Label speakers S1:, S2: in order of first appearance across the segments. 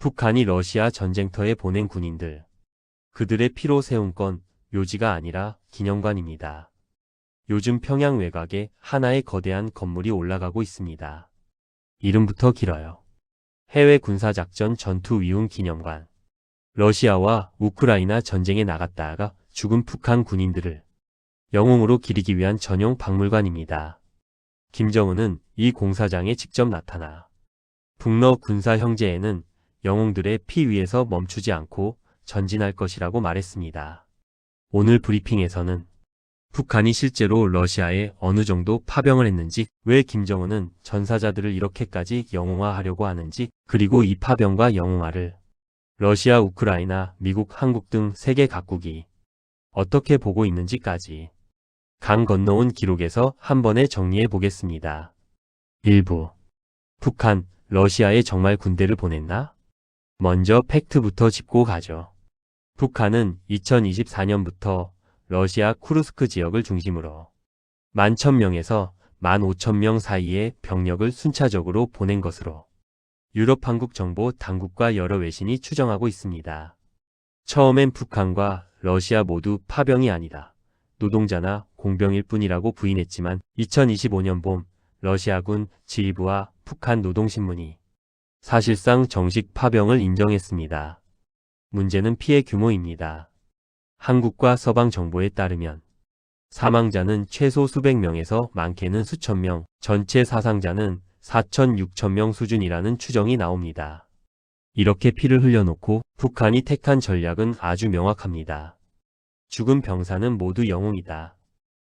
S1: 북한이 러시아 전쟁터에 보낸 군인들. 그들의 피로 세운 건 묘지가 아니라 기념관입니다. 요즘 평양 외곽에 하나의 거대한 건물이 올라가고 있습니다. 이름부터 길어요. 해외 군사작전 전투위훈 기념관. 러시아와 우크라이나 전쟁에 나갔다가 죽은 북한 군인들을 영웅으로 기리기 위한 전용 박물관입니다. 김정은은 이 공사장에 직접 나타나 북러 군사 형제에는 영웅들의 피 위에서 멈추지 않고 전진할 것이라고 말했습니다. 오늘 브리핑에서는 북한이 실제로 러시아에 어느 정도 파병을 했는지, 왜 김정은은 전사자들을 이렇게까지 영웅화하려고 하는지, 그리고 이 파병과 영웅화를 러시아, 우크라이나, 미국, 한국 등 세계 각국이 어떻게 보고 있는지까지 강 건너온 기록에서 한 번에 정리해 보겠습니다. 1부. 북한, 러시아에 정말 군대를 보냈나? 먼저 팩트부터 짚고 가죠. 북한은 2024년부터 러시아 쿠르스크 지역을 중심으로 11,000명에서 15,000명 사이의 병력을 순차적으로 보낸 것으로 유럽 한국 정보 당국과 여러 외신이 추정하고 있습니다. 처음엔 북한과 러시아 모두 파병이 아니다, 노동자나 공병일 뿐이라고 부인했지만 2025년 봄 러시아군 지휘부와 북한 노동신문이 사실상 정식 파병을 인정했습니다. 문제는 피해 규모입니다. 한국과 서방 정보에 따르면 사망자는 최소 수백 명에서 많게는 수천 명, 전체 사상자는 4천, 6천 명 수준이라는 추정이 나옵니다. 이렇게 피를 흘려놓고 북한이 택한 전략은 아주 명확합니다. 죽은 병사는 모두 영웅이다.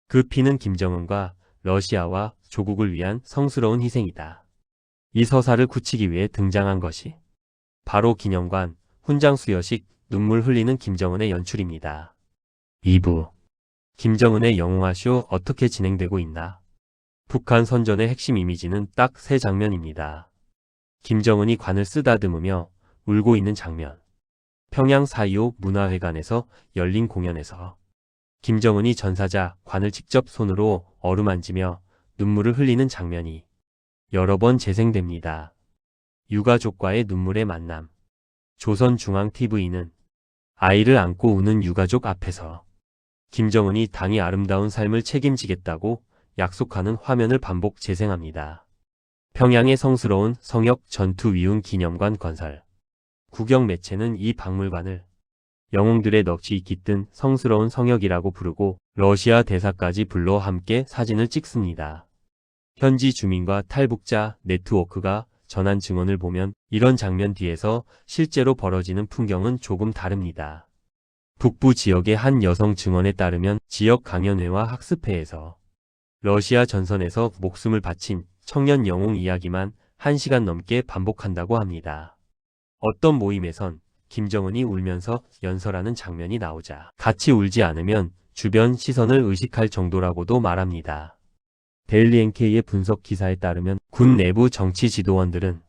S1: 그 피는 김정은과 러시아와 조국을 위한 성스러운 희생이다. 이 서사를 굳히기 위해 등장한 것이 바로 기념관, 훈장수여식, 눈물 흘리는 김정은의 연출입니다. 2부. 김정은의 영웅화쇼 어떻게 진행되고 있나? 북한 선전의 핵심 이미지는 딱 세 장면입니다. 김정은이 관을 쓰다듬으며 울고 있는 장면. 평양 4.25 문화회관에서 열린 공연에서 김정은이 전사자 관을 직접 손으로 어루만지며 눈물을 흘리는 장면이 여러 번 재생됩니다. 유가족과의 눈물의 만남. 조선중앙TV는 아이를 안고 우는 유가족 앞에서 김정은이 당이 아름다운 삶을 책임지겠다고 약속하는 화면을 반복 재생합니다. 평양의 성스러운 성역 전투위훈 기념관 건설. 국영 매체는 이 박물관을 영웅들의 넋이 깃든 성스러운 성역이라고 부르고 러시아 대사까지 불러 함께 사진을 찍습니다. 현지 주민과 탈북자 네트워크가 전한 증언을 보면 이런 장면 뒤에서 실제로 벌어지는 풍경은 조금 다릅니다. 북부 지역의 한 여성 증언에 따르면 지역 강연회와 학습회에서 러시아 전선에서 목숨을 바친 청년 영웅 이야기만 1시간 넘게 반복한다고 합니다. 어떤 모임에선 김정은이 울면서 연설하는 장면이 나오자 같이 울지 않으면 주변 시선을 의식할 정도라고도 말합니다. 데일리 NK의 분석 기사에 따르면 군 내부 정치 지도원들은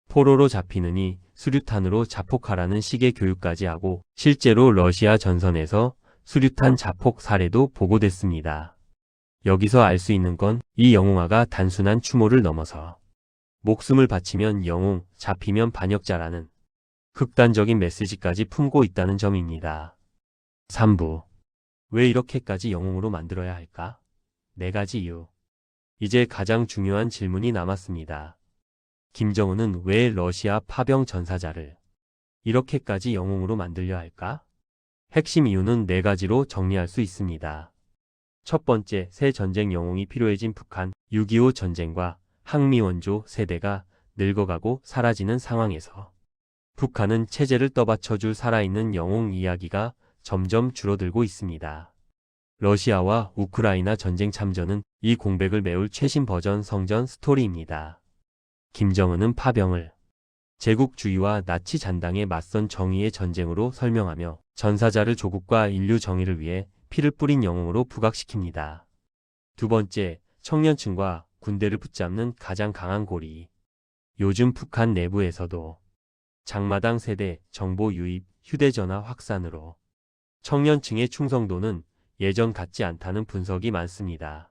S1: 포로로 잡히느니 수류탄으로 자폭하라는 식의 교육까지 하고 실제로 러시아 전선에서 수류탄 자폭 사례도 보고됐습니다. 여기서 알 수 있는 건 이 영웅화가 단순한 추모를 넘어서 목숨을 바치면 영웅, 잡히면 반역자라는 극단적인 메시지까지 품고 있다는 점입니다. 3부. 왜 이렇게까지 영웅으로 만들어야 할까? 4가지 이유. 이제 가장 중요한 질문이 남았습니다. 김정은은 왜 러시아 파병 전사자를 이렇게까지 영웅으로 만들려 할까? 핵심 이유는 4가지로 정리할 수 있습니다. 첫 번째, 새 전쟁 영웅이 필요해진 북한. 6.25 전쟁과 항미원조 세대가 늙어가고 사라지는 상황에서 북한은 체제를 떠받쳐줄 살아있는 영웅 이야기가 점점 줄어들고 있습니다. 러시아와 우크라이나 전쟁 참전은 이 공백을 메울 최신 버전 성전 스토리입니다. 김정은은 파병을 제국주의와 나치 잔당에 맞선 정의의 전쟁으로 설명하며 전사자를 조국과 인류 정의를 위해 피를 뿌린 영웅으로 부각시킵니다. 두 번째, 청년층과 군대를 붙잡는 가장 강한 고리. 요즘 북한 내부에서도 장마당 세대, 정보 유입, 휴대전화 확산으로 청년층의 충성도는 예전 같지 않다는 분석이 많습니다.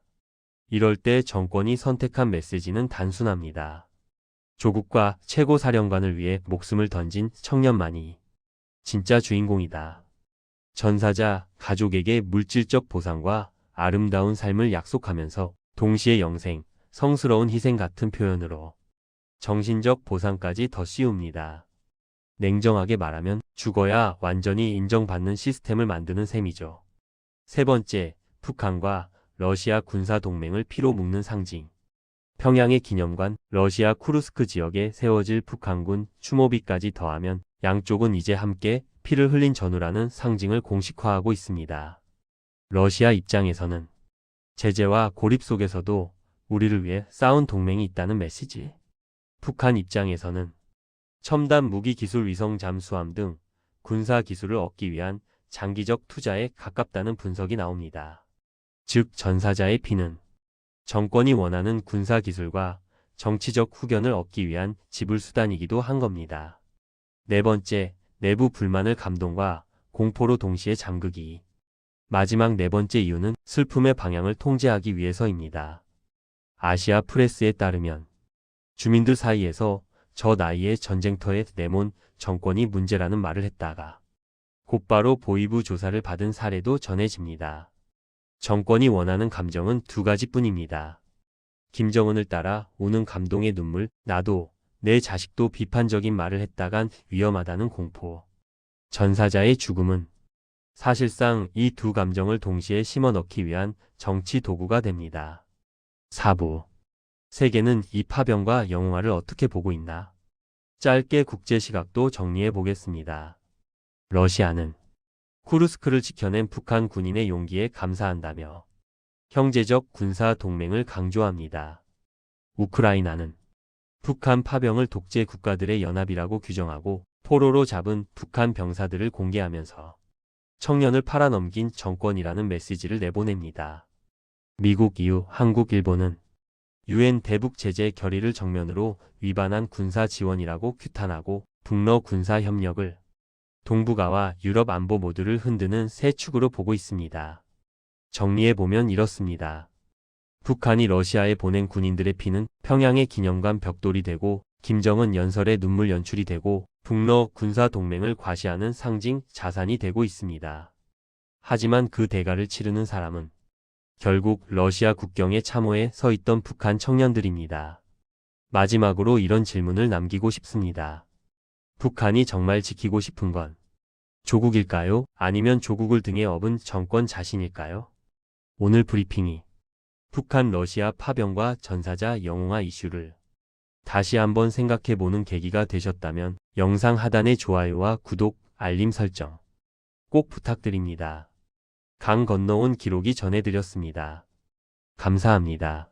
S1: 이럴 때 정권이 선택한 메시지는 단순합니다. 조국과 최고 사령관을 위해 목숨을 던진 청년만이 진짜 주인공이다. 전사자 가족에게 물질적 보상과 아름다운 삶을 약속하면서 동시에 영생, 성스러운 희생 같은 표현으로 정신적 보상까지 더 씌웁니다. 냉정하게 말하면 죽어야 완전히 인정받는 시스템을 만드는 셈이죠. 세 번째, 북한과 러시아 군사 동맹을 피로 묶는 상징. 평양의 기념관, 러시아 쿠르스크 지역에 세워질 북한군 추모비까지 더하면 양쪽은 이제 함께 피를 흘린 전우라는 상징을 공식화하고 있습니다. 러시아 입장에서는 제재와 고립 속에서도 우리를 위해 싸운 동맹이 있다는 메시지. 북한 입장에서는 첨단 무기 기술 위성 잠수함 등 군사 기술을 얻기 위한 장기적 투자에 가깝다는 분석이 나옵니다. 즉 전사자의 피는 정권이 원하는 군사 기술과 정치적 후견을 얻기 위한 지불 수단이기도 한 겁니다. 네 번째, 내부 불만을 감동과 공포로 동시에 잠그기. 마지막 네 번째 이유는 슬픔의 방향을 통제하기 위해서입니다. 아시아 프레스에 따르면 주민들 사이에서 저 나이에 전쟁터에 내몬 정권이 문제라는 말을 했다가 곧바로 보이부 조사를 받은 사례도 전해집니다. 정권이 원하는 감정은 두 가지뿐입니다. 김정은을 따라 오는 감동의 눈물, 나도, 내 자식도 비판적인 말을 했다간 위험하다는 공포. 전사자의 죽음은 사실상 이 두 감정을 동시에 심어넣기 위한 정치 도구가 됩니다. 4부. 세계는 이 파병과 영웅화를 어떻게 보고 있나? 짧게 국제 시각도 정리해 보겠습니다. 러시아는 쿠르스크를 지켜낸 북한 군인의 용기에 감사한다며 형제적 군사 동맹을 강조합니다. 우크라이나는 북한 파병을 독재 국가들의 연합이라고 규정하고 포로로 잡은 북한 병사들을 공개하면서 청년을 팔아넘긴 정권이라는 메시지를 내보냅니다. 미국 이후 한국, 일본은 유엔 대북 제재 결의를 정면으로 위반한 군사 지원이라고 규탄하고 북러 군사 협력을 동북아와 유럽 안보 모두를 흔드는 새 축으로 보고 있습니다. 정리해보면 이렇습니다. 북한이 러시아에 보낸 군인들의 피는 평양의 기념관 벽돌이 되고 김정은 연설의 눈물 연출이 되고 북러 군사 동맹을 과시하는 상징 자산이 되고 있습니다. 하지만 그 대가를 치르는 사람은 결국 러시아 국경의 참호에 서 있던 북한 청년들입니다. 마지막으로 이런 질문을 남기고 싶습니다. 북한이 정말 지키고 싶은 건 조국일까요? 아니면 조국을 등에 업은 정권 자신일까요? 오늘 브리핑이 북한 러시아 파병과 전사자 영웅화 이슈를 다시 한번 생각해보는 계기가 되셨다면 영상 하단의 좋아요와 구독, 알림 설정 꼭 부탁드립니다. 강 건너온 기록이 전해드렸습니다. 감사합니다.